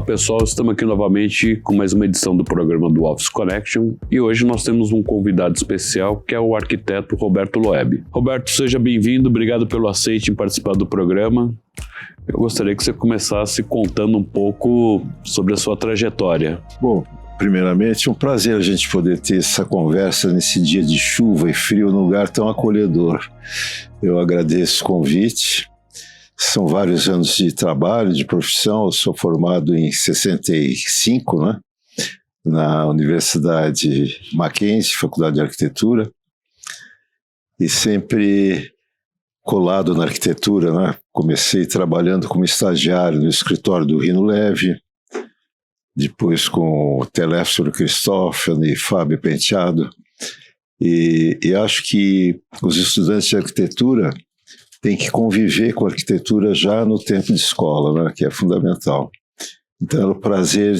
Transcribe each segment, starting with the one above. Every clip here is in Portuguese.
Olá pessoal, estamos aqui novamente com mais uma edição do programa do Office Connection e hoje nós temos um convidado especial que é o arquiteto Roberto Loeb. Roberto, seja bem-vindo, obrigado pelo aceite em participar do programa. Eu gostaria que você começasse contando um pouco sobre a sua trajetória. Bom, primeiramente, um prazer a gente poder ter essa conversa nesse dia de chuva e frio num lugar tão acolhedor. Eu agradeço o convite. São vários anos de trabalho, de profissão. Eu sou formado em 65, né? Na Universidade Mackenzie, Faculdade de Arquitetura, e sempre colado na arquitetura, né? Comecei trabalhando como estagiário no escritório do Rino Leve, depois com o Telésforo Cristófani e Fábio Penteado, e acho que os estudantes de arquitetura têm que conviver com a arquitetura já no tempo de escola, né? Que é fundamental. Então, o prazer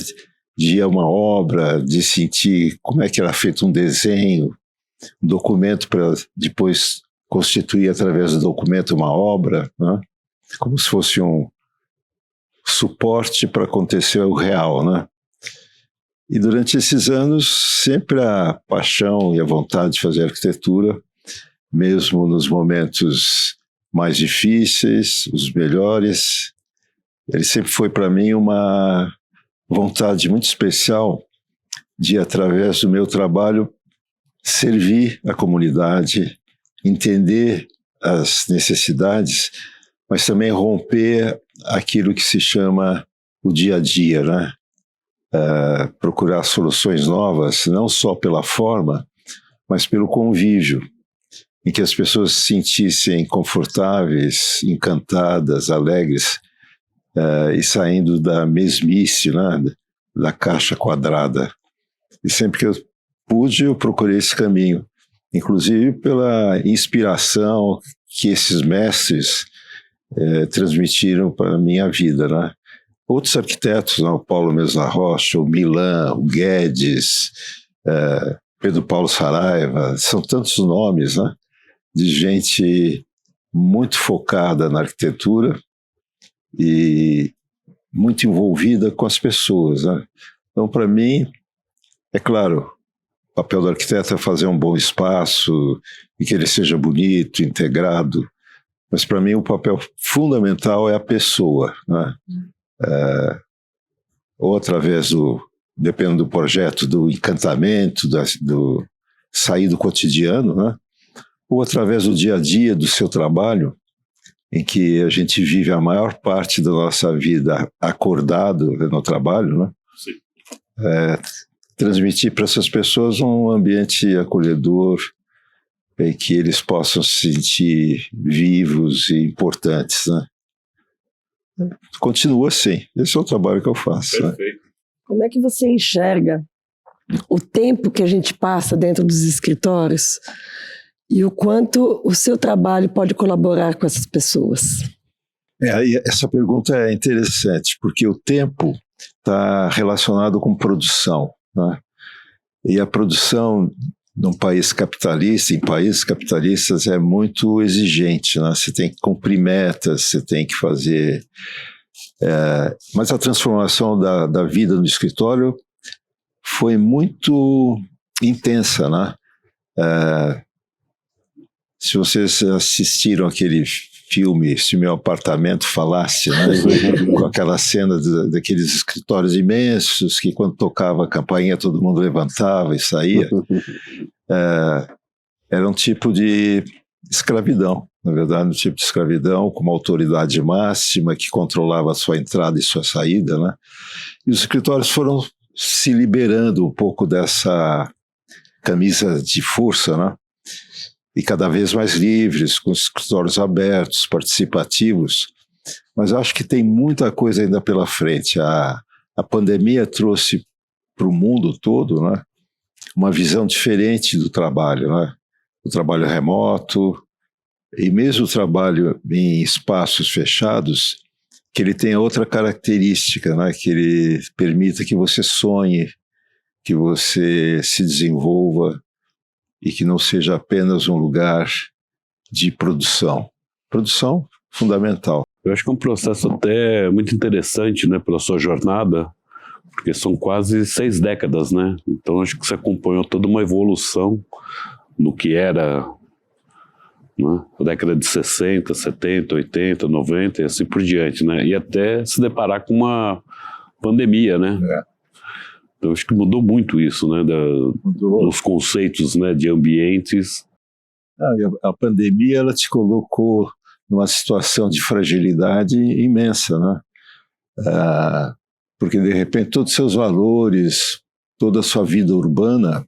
de ir a uma obra, de sentir como é que era feito um desenho, um documento para depois constituir através do documento uma obra, né? Como se fosse um suporte para acontecer o real, né? E durante esses anos, sempre a paixão e a vontade de fazer arquitetura, mesmo nos momentos mais difíceis, os melhores, ele sempre foi para mim uma vontade muito especial de, através do meu trabalho, servir a comunidade, entender as necessidades, mas também romper aquilo que se chama o dia a dia, né? Procurar soluções novas, não só pela forma, mas pelo convívio, em que as pessoas se sentissem confortáveis, encantadas, alegres, e saindo da mesmice, né? Da caixa quadrada. E sempre que eu pude, eu procurei esse caminho, inclusive pela inspiração que esses mestres transmitiram para a minha vida, né? Outros arquitetos, né? O Paulo Mesa Rocha, o Milan, o Guedes, Pedro Paulo Saraiva, são tantos nomes, né? De gente muito focada na arquitetura e muito envolvida com as pessoas, né? Então, para mim, é claro, o papel do arquiteto é fazer um bom espaço e que ele seja bonito, integrado, mas para mim o papel fundamental é a pessoa, né? Ou através dependendo do projeto, do encantamento, do sair do cotidiano, né? Ou através do dia a dia do seu trabalho, em que a gente vive a maior parte da nossa vida acordado no trabalho, né? Sim. Transmitir para essas pessoas um ambiente acolhedor, em que eles possam se sentir vivos e importantes, né? Continua assim, esse é o trabalho que eu faço. Perfeito. Né? Como é que você enxerga o tempo que a gente passa dentro dos escritórios e o quanto o seu trabalho pode colaborar com essas pessoas? Essa pergunta é interessante, porque o tempo está relacionado com produção, né? E a produção num país capitalista, em países capitalistas, é muito exigente, né? Você tem que cumprir metas, você tem que fazer... mas a transformação da vida no escritório foi muito intensa, né? Se vocês assistiram aquele filme Se Meu Apartamento Falasse, né? Com aquela cena daqueles escritórios imensos que quando tocava a campainha todo mundo levantava e saía, era um tipo de escravidão, na verdade, um tipo de escravidão com uma autoridade máxima que controlava a sua entrada e sua saída, né? E os escritórios foram se liberando um pouco dessa camisa de força, né? E cada vez mais livres, com escritórios abertos, participativos, mas acho que tem muita coisa ainda pela frente. A pandemia trouxe para o mundo todo, né, uma visão diferente do trabalho, né? O trabalho remoto, e mesmo o trabalho em espaços fechados, que ele tenha outra característica, né, que ele permita que você sonhe, que você se desenvolva, e que não seja apenas um lugar de produção. Produção fundamental. Eu acho que é um processo até muito interessante, né, pela sua jornada, porque são quase 6 décadas, né? Então acho que você acompanhou toda uma evolução no que era, né, a década de 60, 70, 80, 90 e assim por diante, né? E até se deparar com uma pandemia, né? Então acho que mudou muito isso, né? Dos conceitos, né, de ambientes. A pandemia, ela te colocou numa situação de fragilidade imensa, né? Porque de repente todos os seus valores, toda a sua vida urbana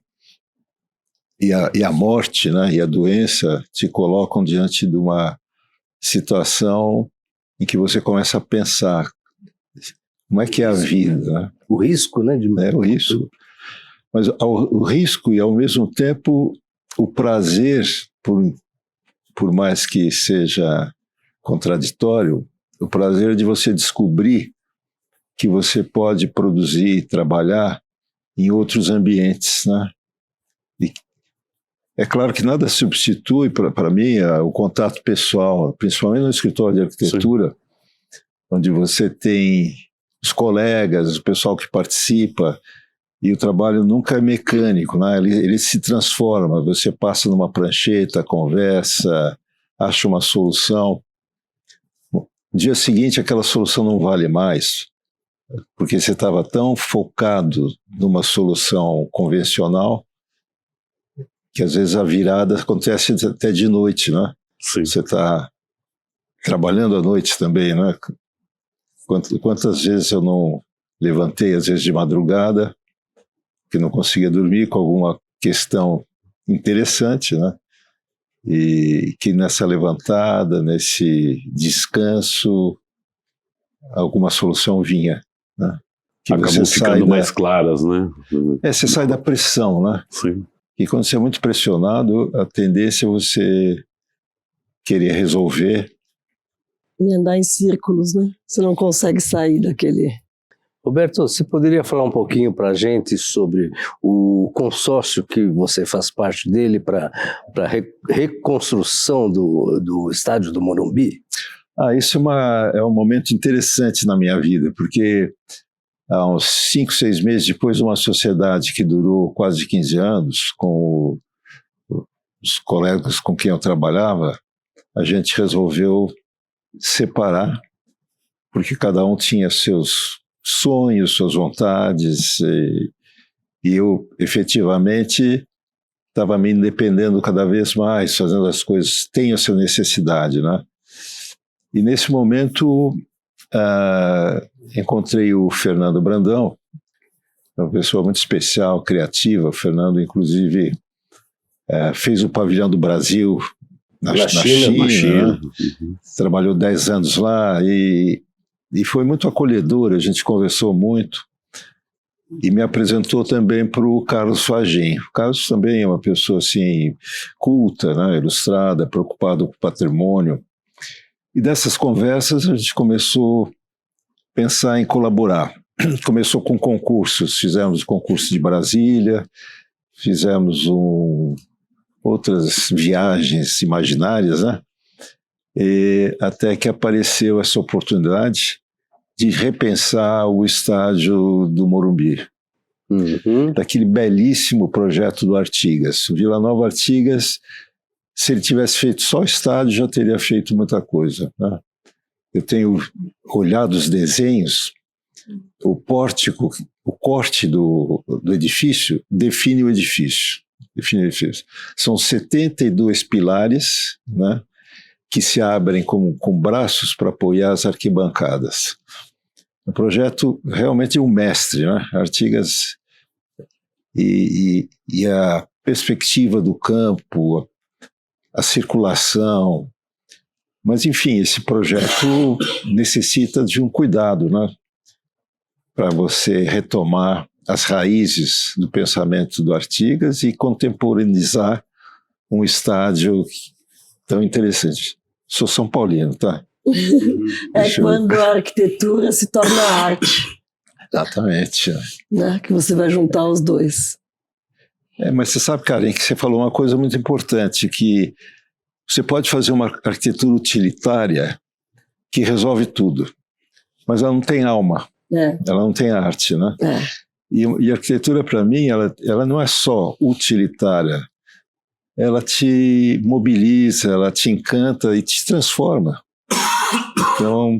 e a morte, né, e a doença te colocam diante de uma situação em que você começa a pensar como é que é a vida, né? O risco, né? O risco. Mas o risco e, ao mesmo tempo, o prazer, por mais que seja contraditório, o prazer de você descobrir que você pode produzir e trabalhar em outros ambientes, né? E é claro que nada substitui, para mim, o contato pessoal, principalmente no escritório de arquitetura, sim, onde você tem os colegas, o pessoal que participa, e o trabalho nunca é mecânico, né? Ele se transforma, você passa numa prancheta, conversa, acha uma solução. No dia seguinte, aquela solução não vale mais, porque você estava tão focado numa solução convencional que às vezes a virada acontece até de noite, né? Sim. Você está trabalhando à noite também, né? Quantas vezes eu não levantei, às vezes de madrugada, que não conseguia dormir com alguma questão interessante, né? E que nessa levantada, nesse descanso, alguma solução vinha, né? Que acabam você ficando mais claras, né? Você sai da pressão, né? Sim. E quando você é muito pressionado, a tendência é você querer resolver. E andar em círculos, né? Você não consegue sair daquele... Roberto, você poderia falar um pouquinho para a gente sobre o consórcio que você faz parte dele para a reconstrução do estádio do Morumbi? Isso é um momento interessante na minha vida, porque há uns 5, 6 meses depois de uma sociedade que durou quase 15 anos, com os colegas com quem eu trabalhava, a gente resolveu separar, porque cada um tinha seus sonhos, suas vontades, e eu efetivamente estava me independendo cada vez mais, fazendo as coisas, tenho a sua necessidade, né? E nesse momento encontrei o Fernando Brandão, uma pessoa muito especial, criativa. O Fernando, inclusive, fez o Pavilhão do Brasil na China. Né? Trabalhou 10 anos lá e foi muito acolhedor, a gente conversou muito e me apresentou também para o Carlos Fagin. O Carlos também é uma pessoa assim, culta, né? Ilustrada, preocupado com o patrimônio. E dessas conversas a gente começou a pensar em colaborar. Começou com concursos, fizemos o concurso de Brasília, fizemos outras viagens imaginárias, né? E até que apareceu essa oportunidade de repensar o estádio do Morumbi. Daquele belíssimo projeto do Artigas. O Vila Nova Artigas, se ele tivesse feito só o estádio, já teria feito muita coisa, né? Eu tenho olhado os desenhos, o pórtico, o corte do edifício define o edifício. São 72 pilares, né, que se abrem com braços para apoiar as arquibancadas. O projeto realmente é um mestre, né? Artigas e a perspectiva do campo, a circulação. Mas, enfim, esse projeto necessita de um cuidado, né? Para você retomar as raízes do pensamento do Artigas e contemporaneizar um estádio tão interessante. Sou São Paulino, tá? Quando a arquitetura se torna arte. Exatamente. Né? Que você vai juntar os dois. Mas você sabe, Karen, que você falou uma coisa muito importante, que você pode fazer uma arquitetura utilitária que resolve tudo, mas ela não tem alma, É. ela não tem arte, né? É. E a arquitetura, para mim, ela não é só utilitária, ela te mobiliza, ela te encanta e te transforma. Então,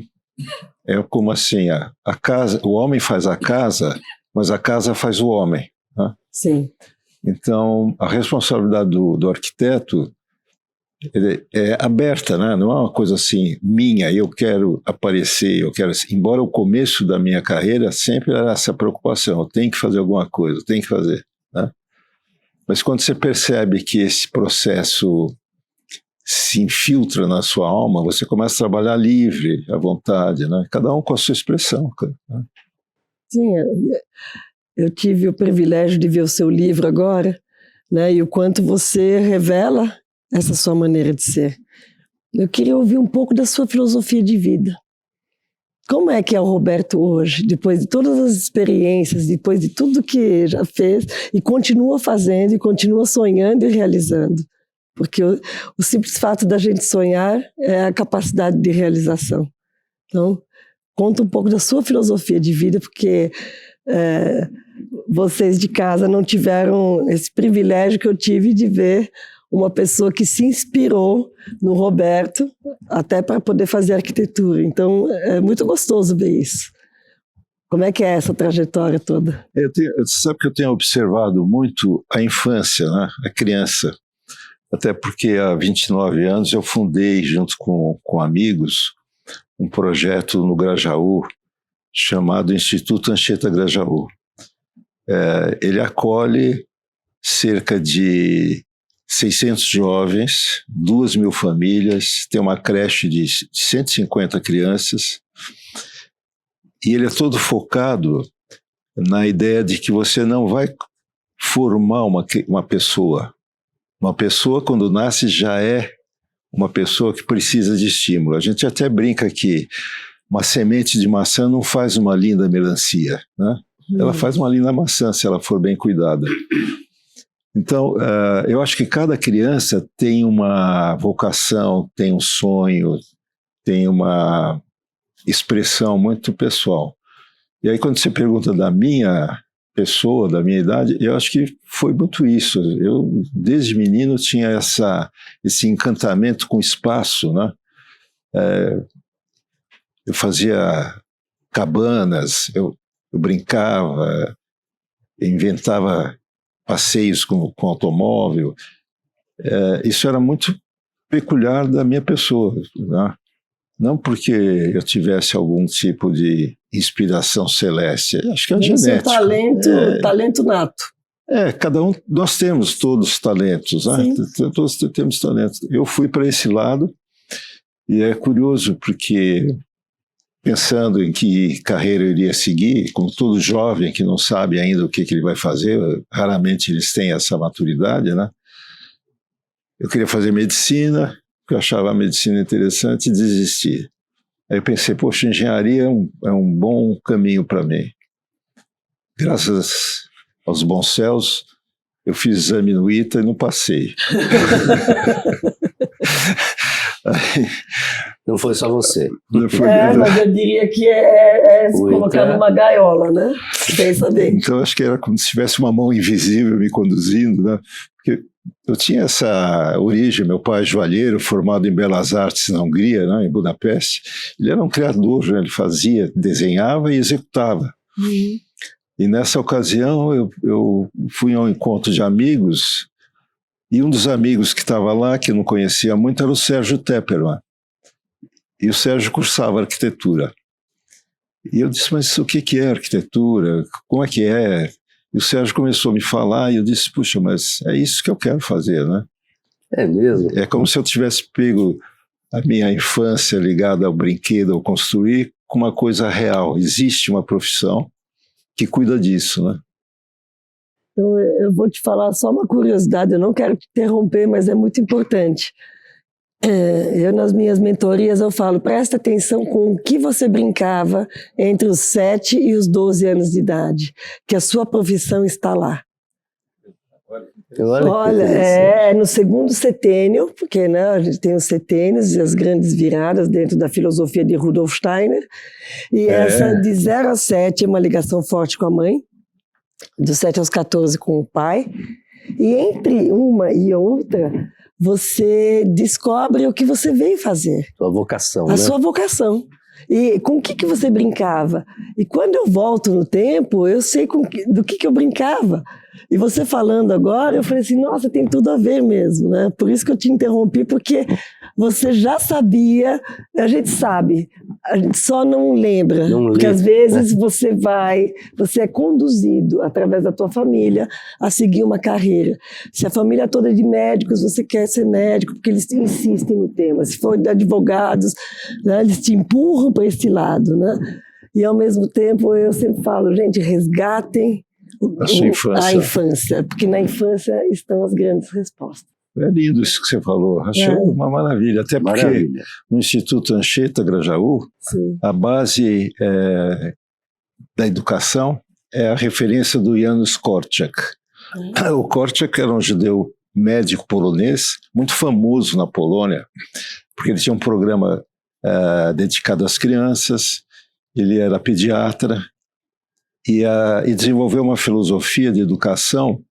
é como assim, a casa, o homem faz a casa, mas a casa faz o homem, né? Sim. Então, a responsabilidade do arquiteto é aberta, né? Não é uma coisa assim, minha, eu quero aparecer, eu quero... Embora o começo da minha carreira sempre era essa preocupação, eu tenho que fazer alguma coisa, eu tenho que fazer, né? Mas quando você percebe que esse processo se infiltra na sua alma, você começa a trabalhar livre, à vontade, né? Cada um com a sua expressão, né? Sim, eu tive o privilégio de ver o seu livro agora, né? E o quanto você revela essa sua maneira de ser. Eu queria ouvir um pouco da sua filosofia de vida. Como é que é o Roberto hoje, depois de todas as experiências, depois de tudo que já fez, e continua fazendo, e continua sonhando e realizando? Porque o simples fato da gente sonhar é a capacidade de realização. Então, conta um pouco da sua filosofia de vida, porque vocês de casa não tiveram esse privilégio que eu tive de ver uma pessoa que se inspirou no Roberto até para poder fazer arquitetura. Então, é muito gostoso ver isso. Como é que é essa trajetória toda? Sabe que eu tenho observado muito a infância, né? A criança. Até porque há 29 anos eu fundei, junto com amigos, um projeto no Grajaú chamado Instituto Anchieta Grajaú. Ele acolhe cerca de 600 jovens, 2.000 famílias, tem uma creche de 150 crianças, e ele é todo focado na ideia de que você não vai formar uma pessoa. Uma pessoa, quando nasce, já é uma pessoa que precisa de estímulo. A gente até brinca que uma semente de maçã não faz uma linda melancia, né? Ela faz uma linda maçã se ela for bem cuidada. Então, eu acho que cada criança tem uma vocação, tem um sonho, tem uma expressão muito pessoal. E aí, quando você pergunta da minha pessoa, da minha idade, eu acho que foi muito isso. Eu, desde menino, tinha esse encantamento com o espaço, né? Eu fazia cabanas, eu brincava, inventava passeios com automóvel. Isso era muito peculiar da minha pessoa, né? Não porque eu tivesse algum tipo de inspiração celeste, acho que é genético. Talento nato. Cada um, nós temos todos talentos, né? Todos temos talentos. Eu fui para esse lado, e é curioso porque, pensando em que carreira eu iria seguir, como todo jovem que não sabe ainda o que ele vai fazer, raramente eles têm essa maturidade, né? Eu queria fazer medicina, porque eu achava a medicina interessante, e desisti. Aí eu pensei, poxa, engenharia é um bom caminho para mim. Graças aos bons céus, eu fiz exame no ITA e não passei. Não foi só você. Mas eu diria que é se colocar numa gaiola, né? Pensa bem. Então, acho que era como se tivesse uma mão invisível me conduzindo, né? Porque eu tinha essa origem, meu pai é joalheiro, formado em Belas Artes na Hungria, né, em Budapeste. Ele era um criador, né? Ele fazia, desenhava e executava. E nessa ocasião eu fui a um encontro de amigos, e um dos amigos que estava lá, que eu não conhecia muito, era o Sérgio Tepperman. E o Sérgio cursava arquitetura. E eu disse, mas o que é arquitetura? Como é que é? E o Sérgio começou a me falar, e eu disse, puxa, mas é isso que eu quero fazer, né? É mesmo? É como se eu tivesse pego a minha infância ligada ao brinquedo, ao construir, com uma coisa real. Existe uma profissão que cuida disso, né? Então, eu vou te falar só uma curiosidade, eu não quero te interromper, mas é muito importante. Eu, nas minhas mentorias, eu falo, presta atenção com o que você brincava entre os 7 e os 12 anos de idade, que a sua profissão está lá. Olha, no segundo setênio, porque né, a gente tem os setênios e as grandes viradas dentro da filosofia de Rudolf Steiner, e essa de 0 a 7 é uma ligação forte com a mãe, dos 7 aos 14 com o pai, e entre uma e outra, você descobre o que você veio fazer. Sua vocação, A sua vocação. E com o que você brincava? E quando eu volto no tempo, eu sei do que eu brincava. E você falando agora, eu falei assim, nossa, tem tudo a ver mesmo, né? Por isso que eu te interrompi, porque você já sabia, a gente sabe, a gente só não lembra. Porque às vezes você é conduzido através da tua família a seguir uma carreira. Se a família toda é de médicos, você quer ser médico, porque eles insistem no tema. Se for de advogados, né, eles te empurram para esse lado, né? E ao mesmo tempo, eu sempre falo, gente, resgatem a infância, porque na infância estão as grandes respostas. É lindo isso que você falou, achei uma maravilha, até porque no Instituto Anchieta Grajaú, a base da educação é a referência do Janusz Korczak. O Korczak era um judeu médico polonês, muito famoso na Polônia, porque ele tinha um programa dedicado às crianças, ele era pediatra, e desenvolveu uma filosofia de educação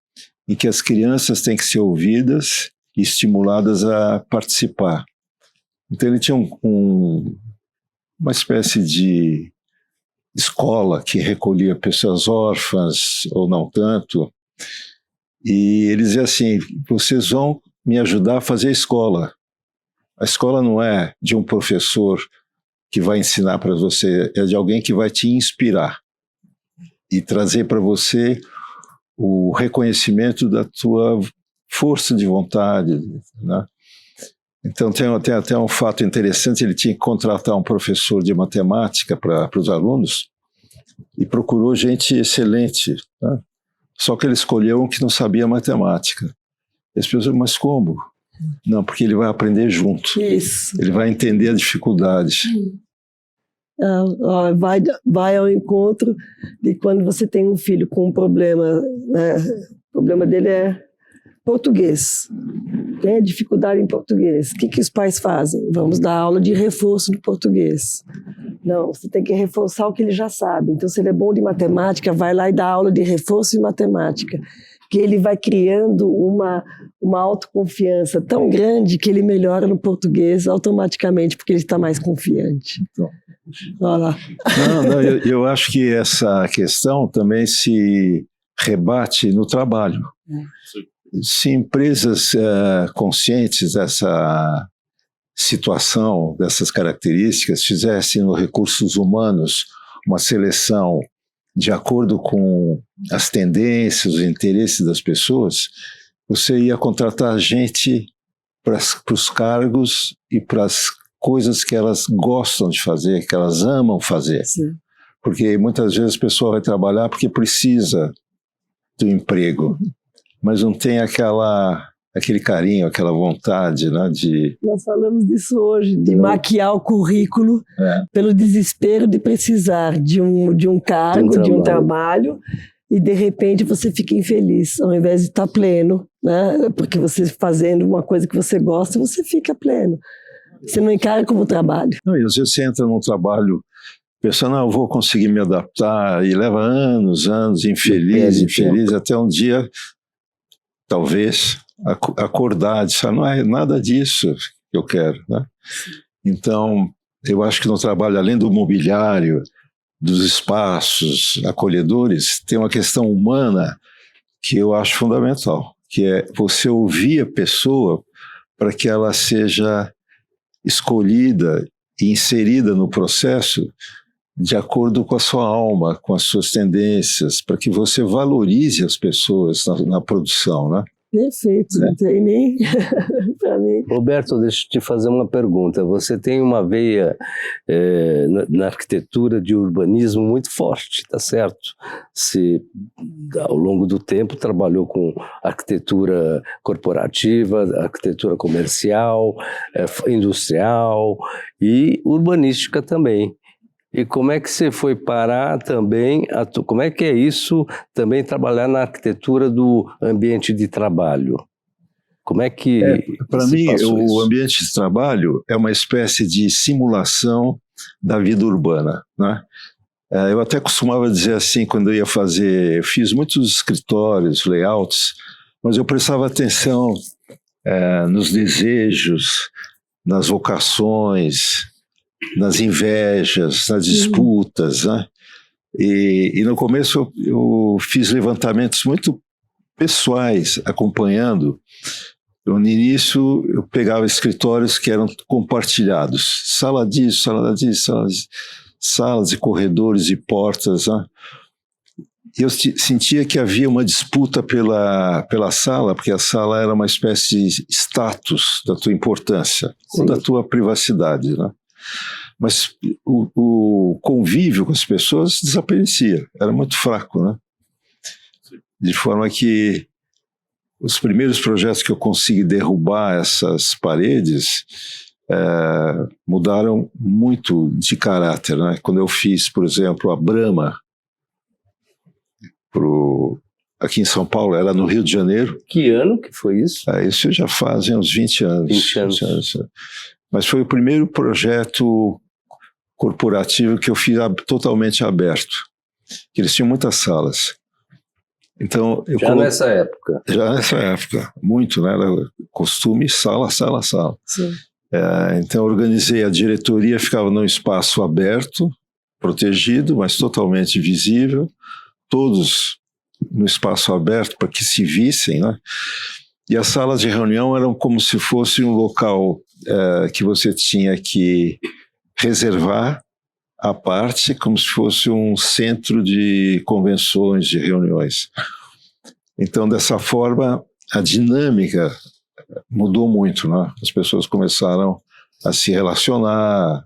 em que as crianças têm que ser ouvidas e estimuladas a participar. Então ele tinha uma espécie de escola que recolhia pessoas órfãs ou não tanto, e ele dizia assim, vocês vão me ajudar a fazer a escola. A escola não é de um professor que vai ensinar para você, é de alguém que vai te inspirar e trazer para você o reconhecimento da tua força de vontade, né? Então tem até um fato interessante, ele tinha que contratar um professor de matemática para os alunos e procurou gente excelente, né? Só que ele escolheu um que não sabia matemática. E as pessoas, mas como? Não, porque ele vai aprender junto. Isso. Ele vai entender a dificuldade. Vai ao encontro de quando você tem um filho com um problema, né? O problema dele é português, tem dificuldade em português. O que os pais fazem? Vamos dar aula de reforço no português. Não, você tem que reforçar o que ele já sabe. Então, se ele é bom de matemática, vai lá e dá aula de reforço em matemática. Que ele vai criando uma autoconfiança tão grande que ele melhora no português automaticamente, porque ele está mais confiante. Então, olha lá. Eu acho que essa questão também se rebate no trabalho. Se empresas conscientes dessa situação, dessas características, fizessem nos recursos humanos uma seleção de acordo com as tendências, os interesses das pessoas, você ia contratar gente para os cargos e para as coisas que elas gostam de fazer, que elas amam fazer. Sim. Porque muitas vezes a pessoa vai trabalhar porque precisa do emprego, mas não tem aquele carinho, aquela vontade, né, de... Nós falamos disso hoje, de maquiar o currículo pelo desespero de precisar de um cargo, de um trabalho, e de repente você fica infeliz, ao invés de estar pleno, né? Porque você fazendo uma coisa que você gosta, você fica pleno. Você não encara como trabalho. Não, e às vezes você entra num trabalho pensando, eu vou conseguir me adaptar, e leva anos, infeliz, até um dia, talvez, acordar, dizer, não é nada disso que eu quero, né? Então, eu acho que no trabalho, além do mobiliário, dos espaços acolhedores, tem uma questão humana que eu acho fundamental, que é você ouvir a pessoa para que ela seja escolhida e inserida no processo de acordo com a sua alma, com as suas tendências, para que você valorize as pessoas na produção, né? Perfeito, não tem nem para mim. Roberto, deixa eu te fazer uma pergunta. Você tem uma veia na arquitetura de urbanismo muito forte, tá certo? Você, ao longo do tempo, trabalhou com arquitetura corporativa, arquitetura comercial, industrial e urbanística também. E como é que você foi parar também, como é que é isso, também trabalhar na arquitetura do ambiente de trabalho? Como é que Para se mim, passou o isso? ambiente de trabalho é uma espécie de simulação da vida urbana, né? Eu até costumava dizer assim, quando eu ia fazer, eu fiz muitos escritórios, layouts, mas eu prestava atenção nos desejos, nas vocações, nas invejas, nas disputas, né? E no começo eu fiz levantamentos muito pessoais, acompanhando. No início eu pegava escritórios que eram compartilhados, sala disso, sala disso, salas e corredores e portas, né? E eu sentia que havia uma disputa pela sala, porque a sala era uma espécie de status da tua importância, ou da tua privacidade, né? Mas o convívio com as pessoas desaparecia, era muito fraco, né? De forma que os primeiros projetos que eu consegui derrubar essas paredes mudaram muito de caráter, né? Quando eu fiz, por exemplo, a Brahma, aqui em São Paulo, era no Rio de Janeiro. Que ano que foi isso? Isso já fazem uns 20 anos. 20 anos. Mas foi o primeiro projeto corporativo que eu fiz totalmente aberto, que eles tinham muitas salas. Então, Nessa época? Já nessa época, muito, né? Era costume, sala, sala, sala. Sim. Então, eu organizei a diretoria, ficava num espaço aberto, protegido, mas totalmente visível, todos no espaço aberto para que se vissem, né? E as salas de reunião eram como se fosse um local que você tinha que reservar à parte, como se fosse um centro de convenções, de reuniões. Então, dessa forma, a dinâmica mudou muito, né? As pessoas começaram a se relacionar,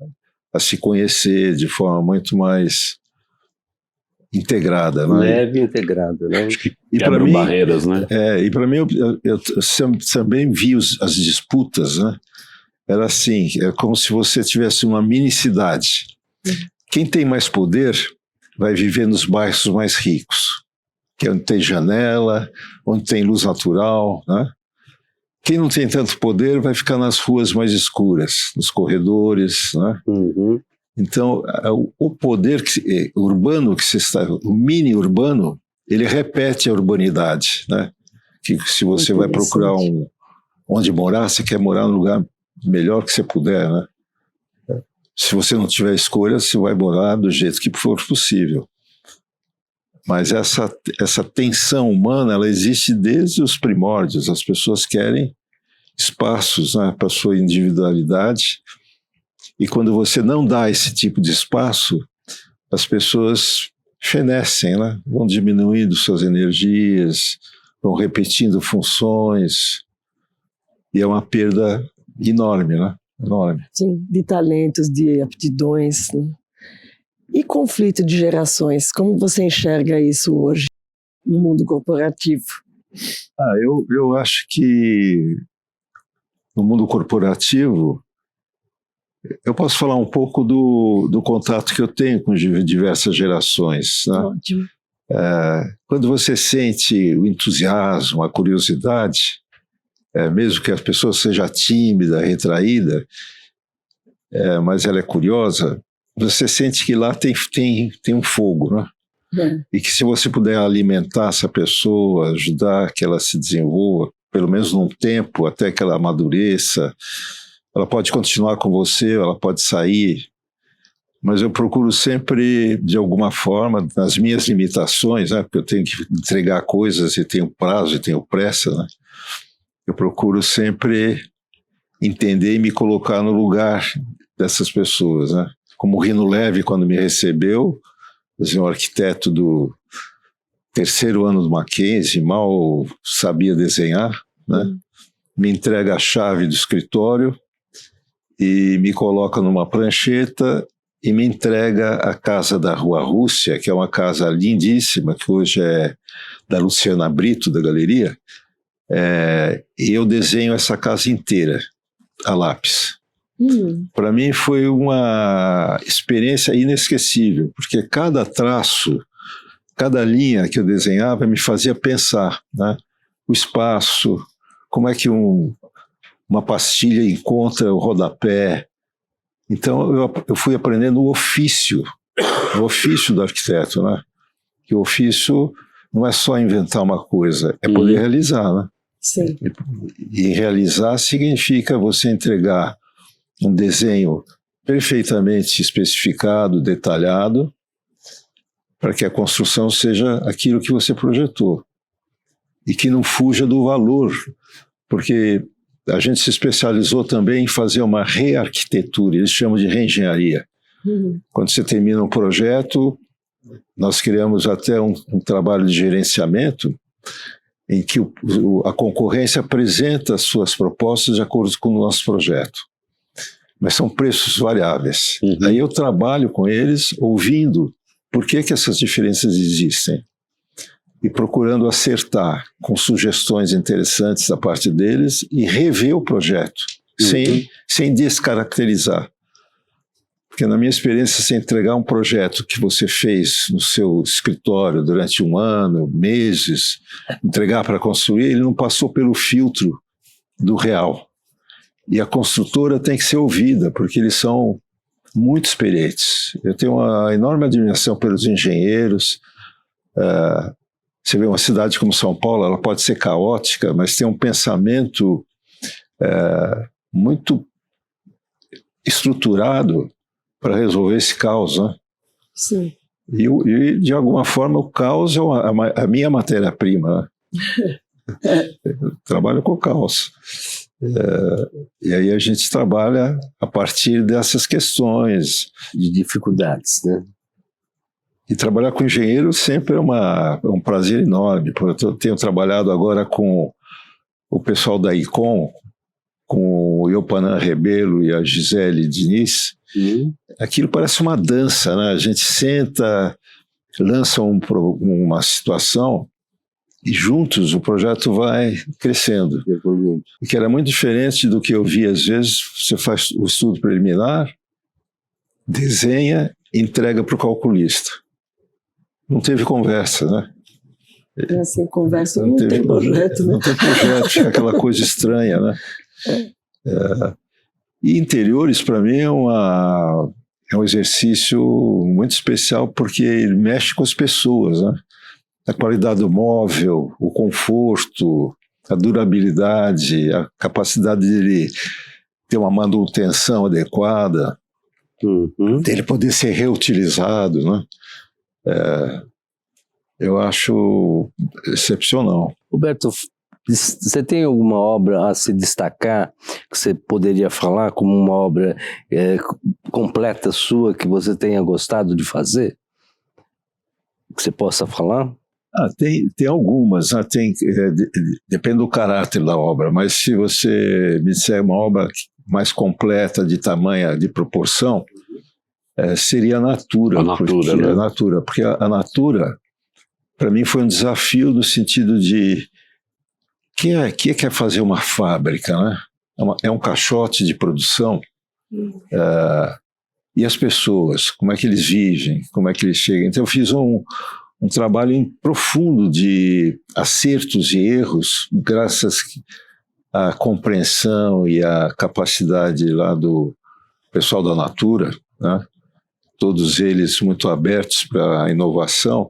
a se conhecer de forma muito mais integrada, né? Leve e integrada, né? Acho que E quebra para mim, barreiras, né? E para mim, eu também vi as disputas, né? Era assim, é como se você tivesse uma mini cidade. Quem tem mais poder vai viver nos bairros mais ricos, que é onde tem janela, onde tem luz natural, né? Quem não tem tanto poder vai ficar nas ruas mais escuras, nos corredores, né? Uhum. Então, o poder urbano que você está, o mini urbano, ele repete a urbanidade, né? Que se você vai procurar onde morar, você quer morar no lugar melhor que você puder, né? Se você não tiver escolha, você vai morar do jeito que for possível. Mas essa tensão humana, ela existe desde os primórdios. As pessoas querem espaços, né, para sua individualidade. E quando você não dá esse tipo de espaço, as pessoas fenecem, né? Vão diminuindo suas energias, vão repetindo funções. E é uma perda enorme, né? Enorme. Sim, de talentos, de aptidões, né? E conflito de gerações, como você enxerga isso hoje no mundo corporativo? Eu acho que no mundo corporativo, eu posso falar um pouco do contato que eu tenho com diversas gerações, né? Ótimo. Quando você sente o entusiasmo, a curiosidade, mesmo que a pessoa seja tímida, retraída, mas ela é curiosa, você sente que lá tem um fogo, né? E que se você puder alimentar essa pessoa, ajudar que ela se desenvolva, pelo menos num tempo, até que ela amadureça, ela pode continuar com você, ela pode sair, mas eu procuro sempre, de alguma forma, nas minhas limitações, né? Porque eu tenho que entregar coisas e tenho prazo e tenho pressa, né? Eu procuro sempre entender e me colocar no lugar dessas pessoas, né? Como o Rino Leve, quando me recebeu, um arquiteto do 3º ano do Mackenzie, mal sabia desenhar, né? Me entrega a chave do escritório e me coloca numa prancheta e me entrega a casa da Rua Rússia, que é uma casa lindíssima, que hoje é da Luciana Brito, da galeria, e eu desenho essa casa inteira a lápis. Para mim foi uma experiência inesquecível, porque cada traço, cada linha que eu desenhava me fazia pensar, né? O espaço, como é que uma pastilha encontra o rodapé. Então eu fui aprendendo o ofício do arquiteto, né? Que o ofício não é só inventar uma coisa, é poder realizar, né? Sim. E realizar significa você entregar um desenho perfeitamente especificado, detalhado, para que a construção seja aquilo que você projetou e que não fuja do valor, porque a gente se especializou também em fazer uma rearquitetura, eles chamam de reengenharia. Quando você termina um projeto, nós criamos até um trabalho de gerenciamento em que a concorrência apresenta as suas propostas de acordo com o nosso projeto. Mas são preços variáveis. Aí eu trabalho com eles, ouvindo por que essas diferenças existem e procurando acertar com sugestões interessantes da parte deles e rever o projeto, sem descaracterizar. Porque na minha experiência, se entregar um projeto que você fez no seu escritório durante um ano, meses, entregar para construir, ele não passou pelo filtro do real. E a construtora tem que ser ouvida, porque eles são muito experientes. Eu tenho uma enorme admiração pelos engenheiros. Você vê uma cidade como São Paulo, ela pode ser caótica, mas tem um pensamento muito estruturado para resolver esse caos, né? Sim. E, de alguma forma, o caos é a minha matéria-prima, né? Eu trabalho com o caos. E aí a gente trabalha a partir dessas questões. De dificuldades, né? E trabalhar com engenheiro sempre é um prazer enorme. Eu tenho trabalhado agora com o pessoal da ICOM, com o Iopanã Rebelo e a Gisele Diniz. Aquilo parece uma dança, né? A gente senta, lança uma situação e juntos o projeto vai crescendo. E que era muito diferente do que eu vi às vezes. Você faz o estudo preliminar, desenha, entrega para o calculista. Não teve conversa, né? Sem conversa não tem projeto, né? Não tem projeto, fica aquela coisa estranha, né? E interiores, para mim, é um exercício muito especial, porque ele mexe com as pessoas, né? A qualidade do móvel, o conforto, a durabilidade, a capacidade dele ter uma manutenção adequada, dele poder ser reutilizado, né? Eu acho excepcional. Roberto, você tem alguma obra a se destacar que você poderia falar como uma obra completa sua que você tenha gostado de fazer? Que você possa falar? Tem algumas, né? Depende do caráter da obra, mas se você me disser uma obra mais completa, de tamanho, de proporção, seria a Natura. Né? A Natura, porque a Natura, para mim, foi um desafio no sentido de quem quer fazer uma fábrica, né? É um caixote de produção. E as pessoas, como é que eles vivem, como é que eles chegam. Então eu fiz um trabalho profundo de acertos e erros, graças à compreensão e à capacidade lá do pessoal da Natura, né? Todos eles muito abertos para a inovação.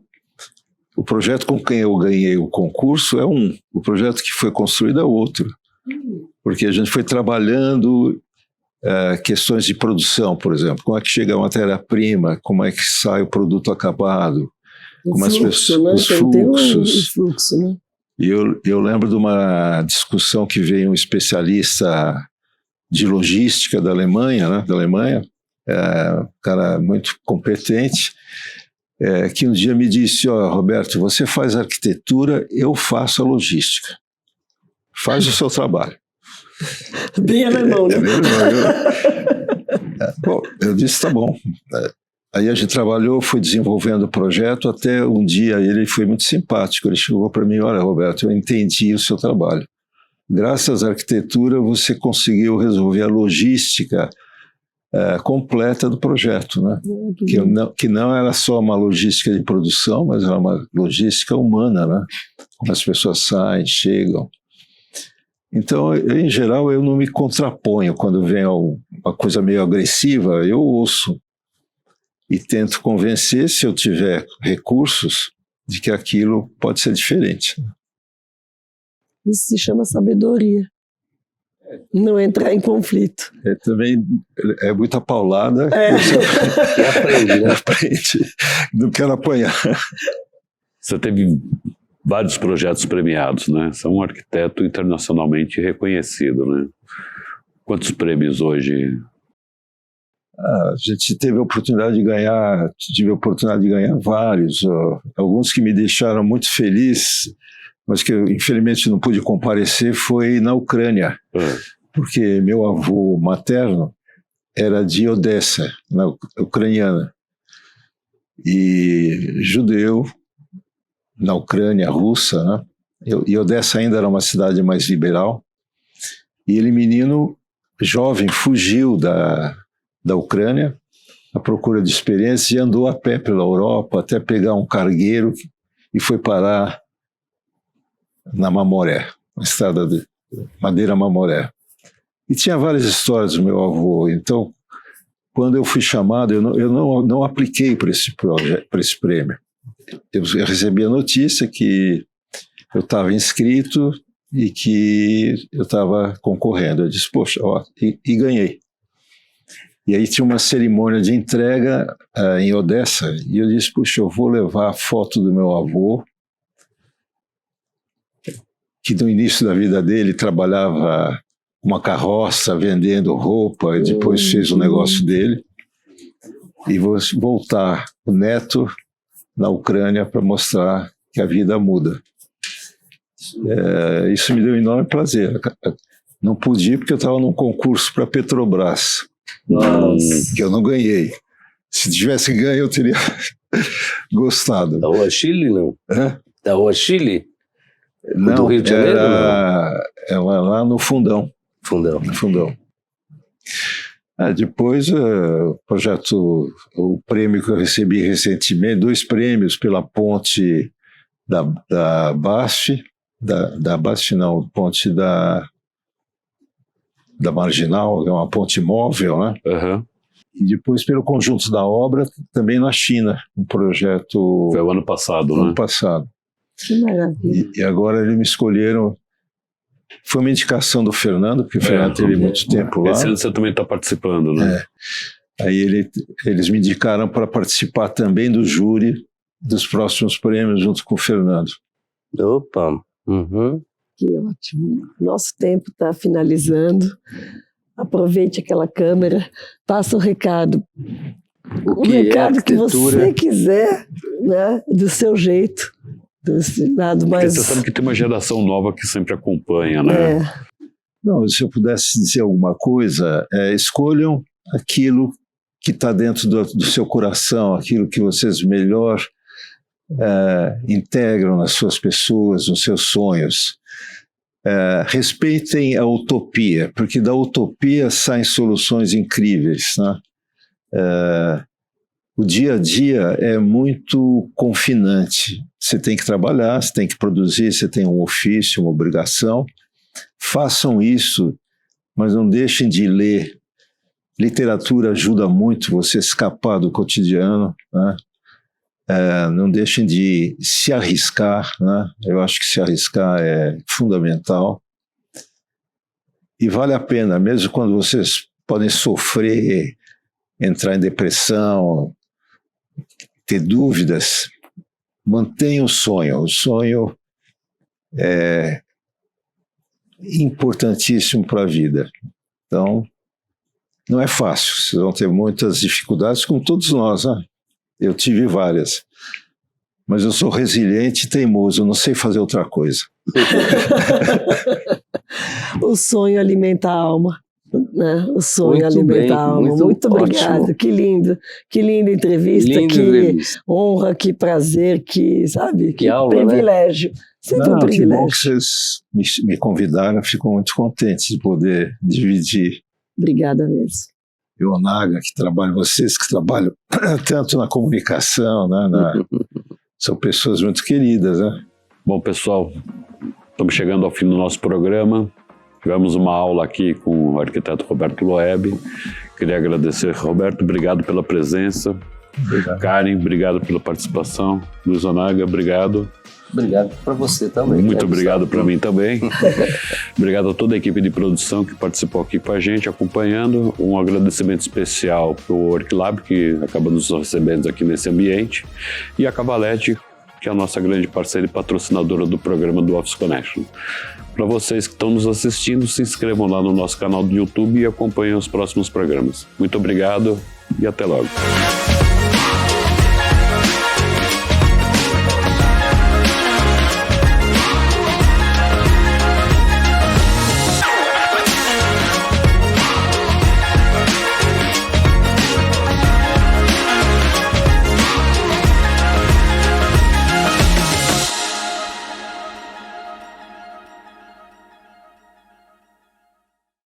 O projeto com quem eu ganhei o concurso é o projeto que foi construído é outro, porque a gente foi trabalhando questões de produção, por exemplo, como é que chega a matéria-prima, como é que sai o produto acabado, como as pessoas, né? os fluxos. O fluxo, né? E eu lembro de uma discussão que veio um especialista de logística da Alemanha, né? Um cara muito competente, que um dia me disse: Roberto, você faz arquitetura, eu faço a logística. Faz o seu trabalho. Bem alemão, né? Bem alemão. Bom, eu disse, tá bom. Aí a gente trabalhou, foi desenvolvendo o projeto, até um dia ele foi muito simpático. Ele chegou para mim: olha, Roberto, eu entendi o seu trabalho. Graças à arquitetura, você conseguiu resolver a logística completa do projeto, né? Que não era só uma logística de produção, mas era uma logística humana, né? Como as pessoas saem, chegam. Então, em geral, eu não me contraponho. Quando vem uma coisa meio agressiva, eu ouço e tento convencer, se eu tiver recursos, de que aquilo pode ser diferente. Isso se chama sabedoria. Não entrar em conflito. Também é muita paulada. E aprende, né? Aprende. Não quero apanhar. Você teve vários projetos premiados, né? Você é um arquiteto internacionalmente reconhecido, né? Quantos prêmios hoje? A gente tive a oportunidade de ganhar, vários. Alguns que me deixaram muito feliz, mas que eu, infelizmente, não pude comparecer, foi na Ucrânia. Porque meu avô materno era de Odessa, na ucraniana. E judeu, na Ucrânia russa, né? E Odessa ainda era uma cidade mais liberal. E ele, menino jovem, fugiu da Ucrânia à procura de experiência e andou a pé pela Europa até pegar um cargueiro e foi parar na Mamoré, na estrada de Madeira Mamoré. E tinha várias histórias do meu avô. Então, quando eu fui chamado, eu não apliquei para esse prêmio. Eu recebi a notícia que eu estava inscrito e que eu estava concorrendo. Eu disse, poxa, ó, e ganhei. E aí tinha uma cerimônia de entrega em Odessa, e eu disse, puxa, eu vou levar a foto do meu avô, que no início da vida dele trabalhava uma carroça vendendo roupa, e depois fez o negócio dele, e vou voltar o neto na Ucrânia para mostrar que a vida muda. Isso me deu um enorme prazer. Não pude ir porque eu estava num concurso para a Petrobras, que eu não ganhei. Se tivesse ganho, eu teria gostado. Da Rua Chile, não? Da Rua Chile? Não, do Rio de Janeiro? Era lá no Fundão. Fundão. No Fundão. Depois, o prêmio que eu recebi recentemente, 2 prêmios pela ponte da BASF, ponte da Marginal, é uma ponte móvel, né? Uhum. E depois pelo conjunto da obra, também na China, um projeto... Foi o ano passado, né? Ano passado. Que maravilha. E agora eles me escolheram... Foi uma indicação do Fernando, porque o Fernando teve muito tempo lá. Esse ano você também está participando, né? Aí eles me indicaram para participar também do júri dos próximos prêmios junto com o Fernando. Opa! Uhum. Que ótimo. Nosso tempo está finalizando. Aproveite aquela câmera, passa o recado. O recado que você quiser, né? Do seu jeito. Desse lado mais... Porque você sabe que tem uma geração nova que sempre acompanha, né? Não, se eu pudesse dizer alguma coisa, escolham aquilo que está dentro do seu coração, aquilo que vocês melhor integram nas suas pessoas, nos seus sonhos. Respeitem a utopia, porque da utopia saem soluções incríveis, né? O dia a dia é muito confinante. Você tem que trabalhar, você tem que produzir, você tem um ofício, uma obrigação. Façam isso, mas não deixem de ler. Literatura ajuda muito você escapar do cotidiano, né? Não deixem de se arriscar, né? Eu acho que se arriscar é fundamental. E vale a pena, mesmo quando vocês podem sofrer, entrar em depressão, ter dúvidas, mantenha o sonho. O sonho é importantíssimo para a vida. Então, não é fácil. Vocês vão ter muitas dificuldades, como todos nós, né? Eu tive várias. Mas eu sou resiliente e teimoso, eu não sei fazer outra coisa. O sonho alimenta a alma. né, o sonho Muito alimenta bem, a alma. muito Muito obrigado, ótimo. que linda entrevista, Linda que entrevista. honra, que prazer, que, sabe, que aula, né? privilégio. Sempre um Não, que bom privilégio. que vocês me convidaram, fico muito contente de poder dividir. Obrigada mesmo. E o Naga, vocês que trabalham tanto na comunicação, né, são pessoas muito queridas, né? Bom, pessoal, estamos chegando ao fim do nosso programa. Tivemos uma aula aqui com o arquiteto Roberto Loeb. Queria agradecer, Roberto, obrigado pela presença. Obrigado. Karen, obrigado pela participação. Luiz Onaga, obrigado. Obrigado para você também. Muito obrigado para mim também. Obrigado a toda a equipe de produção que participou aqui com a gente, acompanhando. Um agradecimento especial para o WorkLab, que acaba nos recebendo aqui nesse ambiente. E a Cavalete, que é a nossa grande parceira e patrocinadora do programa do Office Connection. Para vocês que estão nos assistindo, se inscrevam lá no nosso canal do YouTube e acompanhem os próximos programas. Muito obrigado e até logo.